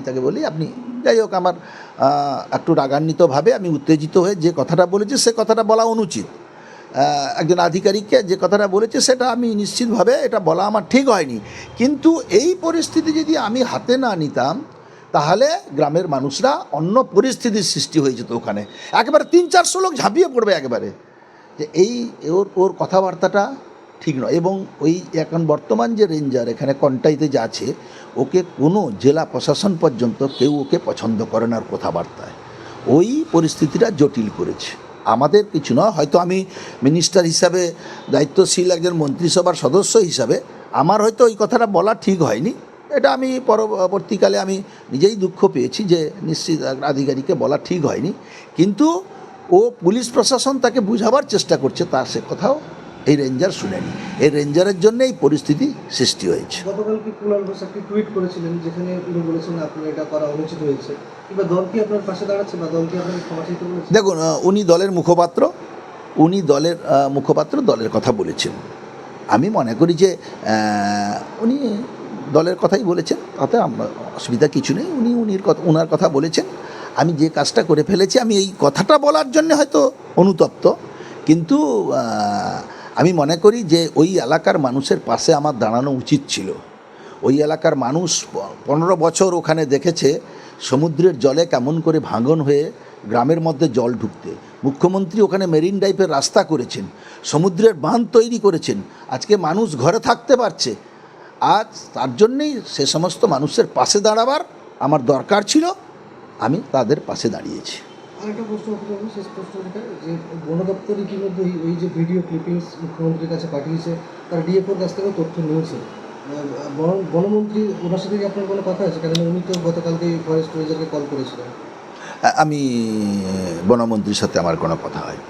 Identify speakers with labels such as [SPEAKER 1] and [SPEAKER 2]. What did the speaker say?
[SPEAKER 1] তাকে বলি, আপনি যাই হোক, আমার একটু রাগান্বিতভাবে আমি উত্তেজিত হয়ে যে কথাটা বলেছি সে কথাটা বলা অনুচিত। একজন আধিকারিককে যে কথাটা বলেছে সেটা আমি নিশ্চিতভাবে এটা বলা আমার ঠিক হয়নি। কিন্তু এই পরিস্থিতি যদি আমি হাতে না নিতাম তাহলে গ্রামের মানুষরা অন্য পরিস্থিতির সৃষ্টি হয়ে যেত। ওখানে একেবারে 300-400 লোক ঝাঁপিয়ে পড়বে একেবারে, যে এই ওর কথাবার্তাটা ঠিক নয়। এবং ওই এখন বর্তমান যে রেঞ্জার এখানে কন্টাইতে যে আছে, ওকে কোনো জেলা প্রশাসন পর্যন্ত কেউ ওকে পছন্দ করে না ওর কথাবার্তায়। ওই পরিস্থিতিটা জটিল করেছে। আমাদের কিছু নয়, হয়তো আমি মিনিস্টার হিসাবে দায়িত্বশীল একজন মন্ত্রিসভার সদস্য হিসাবে আমার হয়তো ওই কথাটা বলা ঠিক হয়নি। এটা আমি পরবর্তীকালে আমি নিজেই দুঃখ পেয়েছি যে নিশ্চিত আধিকারিককে বলা ঠিক হয়নি। কিন্তু ও পুলিশ প্রশাসন তাকে বুঝাবার চেষ্টা করছে, তা সে কথাও এই রেঞ্জার শুনেনি। এই রেঞ্জারের জন্য এই পরিস্থিতি সৃষ্টি হয়েছে।
[SPEAKER 2] গতকাল কি কুণাল ঘোষ একটি টুইট করেছিলেন যেখানে উনি বলেছেন আপনার এটা করা অনুচিত হয়েছে, কিংবা দল কি আপনার পাশে দাঁড়াচ্ছে বা দল কি আপনাকে ক্ষমা চাইতে বলেছে?
[SPEAKER 1] দেখুন, উনি দলের মুখপাত্র দলের কথা বলেছেন। আমি মনে করি যে উনি দলের কথাই বলেছেন, তাতে অসুবিধা কিছু নেই। ওনার কথা বলেছেন। আমি যে কাজটা করে ফেলেছি, আমি এই কথাটা বলার জন্য হয়তো অনুতপ্ত, কিন্তু আমি মনে করি যে ওই এলাকার মানুষের পাশে আমার দাঁড়ানো উচিত ছিল। ওই এলাকার মানুষ 15 বছর ওখানে দেখেছে সমুদ্রের জলে কেমন করে ভাঙন হয়ে গ্রামের মধ্যে জল ঢুকতে। মুখ্যমন্ত্রী ওখানে মেরিন ড্রাইভের রাস্তা করেছেন, সমুদ্রের বাঁধ তৈরি করেছেন, আজকে মানুষ ঘরে থাকতে পারছে। আজ তার জন্যেই সে সমস্ত মানুষের পাশে দাঁড়াবার আমার দরকার ছিল, আমি তাদের পাশে দাঁড়িয়েছি।
[SPEAKER 2] আরেকটা প্রশ্ন আপনাকে আমি, শেষ প্রশ্ন যেটা, যে বন দপ্তর ইতিমধ্যে ওই যে ভিডিও ক্লিপিংস মুখ্যমন্ত্রীর কাছে পাঠিয়েছে, তারা ডিএফওর কাছ থেকেও তথ্য নিয়েছে। বনমন্ত্রী ওনার সাথে কি আপনার কোনো কথা আছে? কেন উনি তো গতকালকেই ফরেস্ট রেঞ্জারকে কল করেছিলেন।
[SPEAKER 1] আমি বনমন্ত্রীর সাথে আমার কোনো কথা হয়নি।